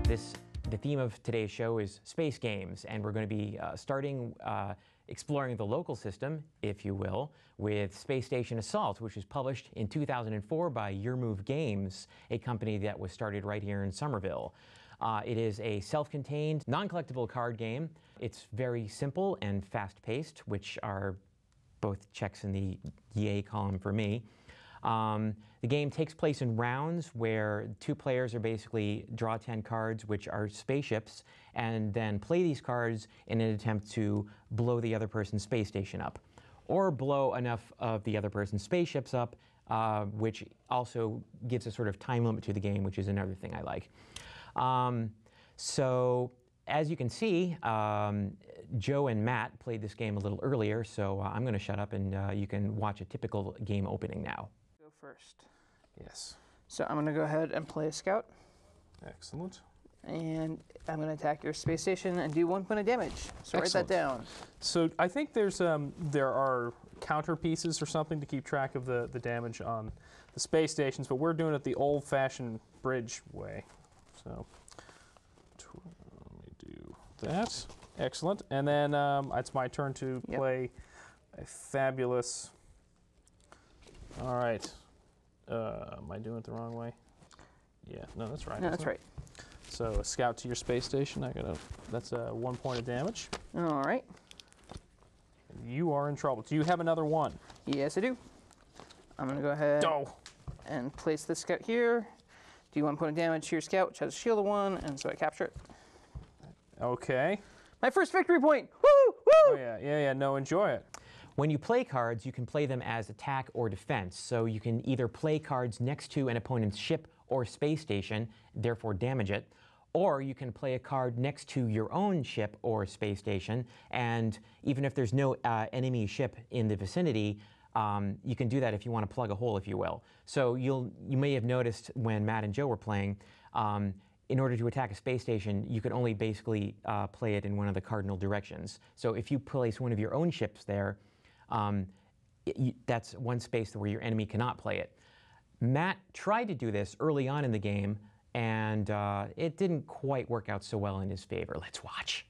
The theme of today's show is space games, and we're going to be starting exploring the local system, if you will, with Space Station Assault, which was published in 2004 by Your Move Games, a company that was started right here in Somerville. It is a self-contained, non-collectible card game. It's very simple and fast-paced, which are both checks in the yay column for me. The game takes place in rounds where two players are basically draw 10 cards, which are spaceships, and then play these cards in an attempt to blow the other person's space station up, or blow enough of the other person's spaceships up, which also gives a sort of time limit to the game, which is another thing I like. So as you can see, Joe and Matt played this game a little earlier, so I'm going to shut up and you can watch a typical game opening now. Go first. Yes. So I'm going to go ahead and play a scout. Excellent. And I'm going to attack your space station and do 1 point of damage. So Excellent. Write that down. So I think there are counter pieces or something to keep track of the damage on the space stations, but we're doing it the old-fashioned bridge way. So let me do that. Excellent. And then it's my turn to play a fabulous. All right. Am I doing it the wrong way? Yeah. No, that's right. No, that's right. So a scout to your space station. That's 1 point of damage. All right. You are in trouble. Do you have another one? Yes, I do. I'm going to go ahead and place this scout here. Do 1 point of damage to your scout, which has a shield of 1, and so I capture it. Okay. My first victory point! Woo! Woo! Oh, yeah. No, enjoy it. When you play cards, you can play them as attack or defense. So you can either play cards next to an opponent's ship or space station, therefore damage it, or you can play a card next to your own ship or space station, and even if there's no enemy ship in the vicinity, you can do that if you want to plug a hole, if you will. So you may have noticed when Matt and Joe were playing, in order to attack a space station, you can only basically play it in one of the cardinal directions. So if you place one of your own ships there, that's one space where your enemy cannot play it. Matt tried to do this early on in the game, and it didn't quite work out so well in his favor. Let's watch.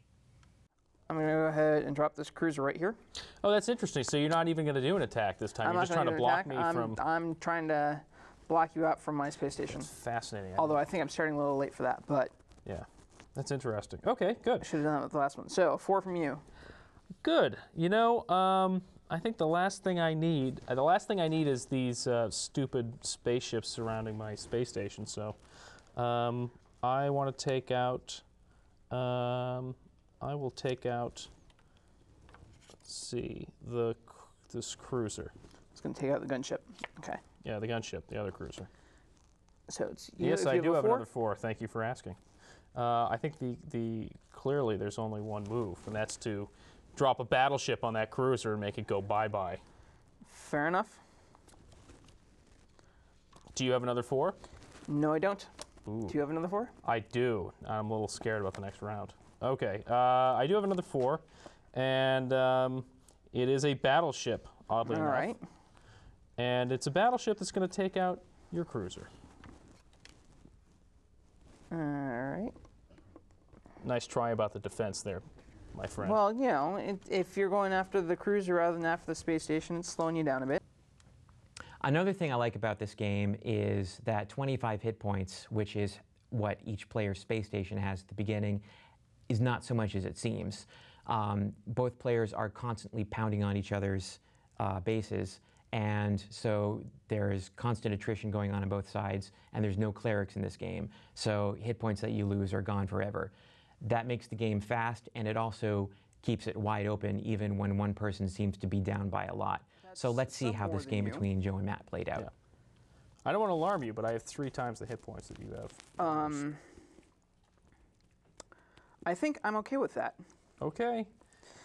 I'm going to go ahead and drop this cruiser right here. Oh, that's interesting. So you're not even going to do an attack this time. You're just trying to block me from... I'm trying to block you out from my space station. That's fascinating. Although I think I'm starting a little late for that, but... Yeah, that's interesting. Okay, good. I should have done that with the last one. So, 4 from you. Good. You know, I think the last thing I need is these stupid spaceships surrounding my space station. So, I want to take out. I will take out. Let's see this cruiser. It's going to take out the gunship. Okay. Yeah, the gunship, the other cruiser. So it's you. Yes, I do have another 4. Thank you for asking. I think clearly there's only one move, and that's to drop a battleship on that cruiser and make it go bye-bye. Fair enough. Do you have another 4? No, I don't. Ooh. Do you have another 4? I do. I'm a little scared about the next round. Okay, I do have another 4, and it is a battleship, oddly enough. All right. And it's a battleship that's going to take out your cruiser. All right. Nice try about the defense there, my friend. Well, you know, if you're going after the cruiser rather than after the space station, it's slowing you down a bit. Another thing I like about this game is that 25 hit points, which is what each player's space station has at the beginning, is not so much as it seems. Both players are constantly pounding on each other's bases, and so there's constant attrition going on both sides, and there's no clerics in this game. So hit points that you lose are gone forever. That makes the game fast, and it also keeps it wide open even when one person seems to be down by a lot. So let's see how this game between Joe and Matt played out. Yeah. I don't want to alarm you, but I have 3 times the hit points that you have. I think I'm okay with that. Okay.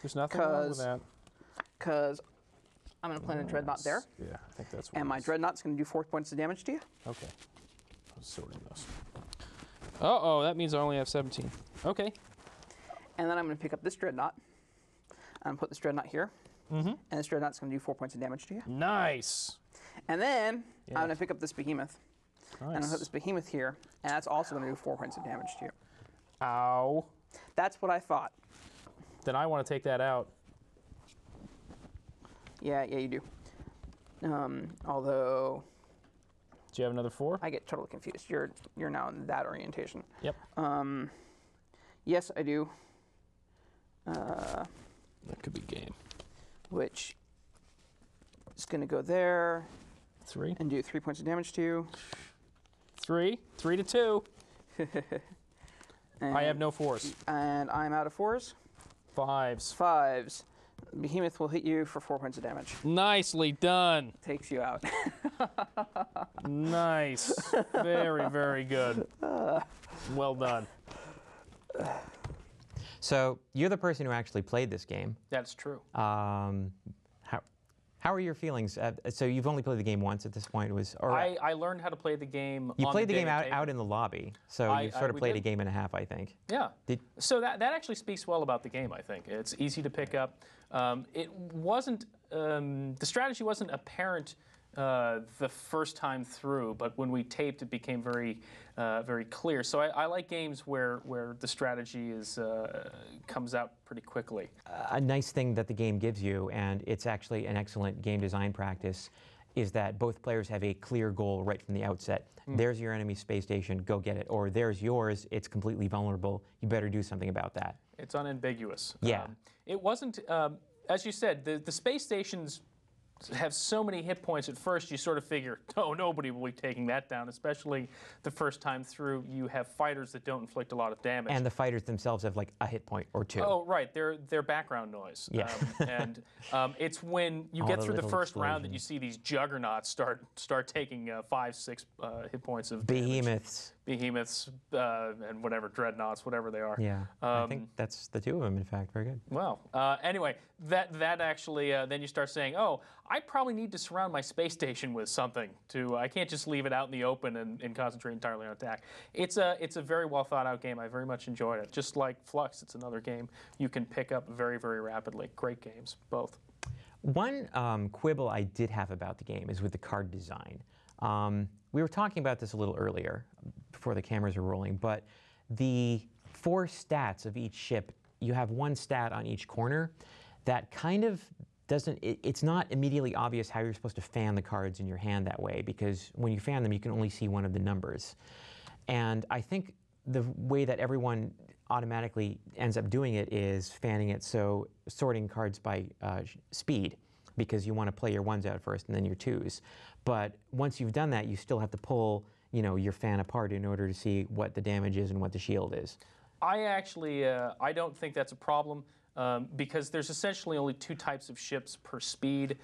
There's nothing wrong with that. Because I'm going to plant a dreadnought there. Yeah, I think that's what And my dreadnought's going to do 4 points of damage to you. Okay. I'm sorting this. Uh-oh, that means I only have 17. Okay. And then I'm going to pick up this dreadnought and put this dreadnought here. And this dreadnought's going to do 4 points of damage to you. Nice. And then I'm going to pick up this behemoth. Nice. And I'm going to put this behemoth here, and that's also going to do 4 points of damage to you. Ow. That's what I thought. Then I want to take that out. Yeah, you do. Although Do you have another 4? I get totally confused. You're now in that orientation. Yep. Yes, I do. That could be game. Which is going to go there 3. and do 3 points of damage to you. 3. 3 to 2. And, I have no 4s. And I'm out of 4s. 5s. 5s. Behemoth will hit you for 4 points of damage. Nicely done. Takes you out. Nice. Very, very good. Well done. So you're the person who actually played this game. That's true. How are your feelings? So you've only played the game once at this point. I learned how to play the game. You on played the game David out in the lobby, so you sort of played did. a game and a half, I think. Yeah. So that actually speaks well about the game, I think. It's easy to pick up. It wasn't, the strategy wasn't apparent the first time through, but when we taped, it became very, very clear. So I like games where the strategy comes out pretty quickly. A nice thing that the game gives you, and it's actually an excellent game design practice, is that both players have a clear goal right from the outset. There's your enemy space station, go get it. Or there's yours, it's completely vulnerable, you better do something about that. It's unambiguous. Yeah. It wasn't, as you said, the space stations have so many hit points. At first you sort of figure, oh, nobody will be taking that down, especially the first time through. You have fighters that don't inflict a lot of damage. And the fighters themselves have like a hit point or 2. Oh, right. They're background noise. Yeah. It's when you All get the through the little first round that you explosions. see these juggernauts start taking 5, 6 hit points of damage. Behemoths. And whatever, dreadnoughts, whatever they are. Yeah, I think that's the 2 of them, in fact. Very good. Well, anyway, that actually, then you start saying, oh, I probably need to surround my space station with something. I can't just leave it out in the open and concentrate entirely on attack. It's a very well thought out game. I very much enjoyed it. Just like Flux, it's another game you can pick up very, very rapidly. Great games, both. One quibble I did have about the game is with the card design. We were talking about this a little earlier before the cameras were rolling, but the 4 stats of each ship, you have 1 stat on each corner. That kind of doesn't, it's not immediately obvious how you're supposed to fan the cards in your hand that way, because when you fan them, you can only see one of the numbers. And I think the way that everyone automatically ends up doing it is fanning it, so sorting cards by speed, because you want to play your 1s out first and then your 2s. But once you've done that, you still have to pull, your fan apart in order to see what the damage is and what the shield is. I actually, I don't think that's a problem. Because there's essentially only 2 types of ships per speed.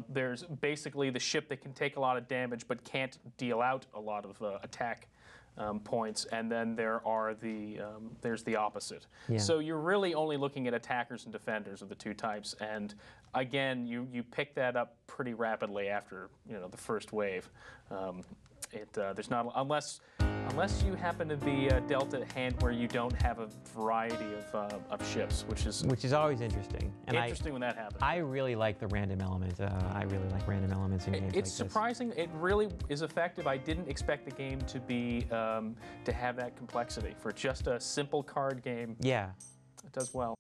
There's basically the ship that can take a lot of damage but can't deal out a lot of attack points, and then there's the opposite. Yeah. So you're really only looking at attackers and defenders of the 2 types, and again, you pick that up pretty rapidly after the first wave. There's not, unless you happen to be dealt a hand where you don't have a variety of ships, which is always interesting. And interesting when that happens. I really like the random element. I really like random elements in games like this. It's surprising. It really is effective. I didn't expect the game to be to have that complexity for just a simple card game. Yeah, it does well.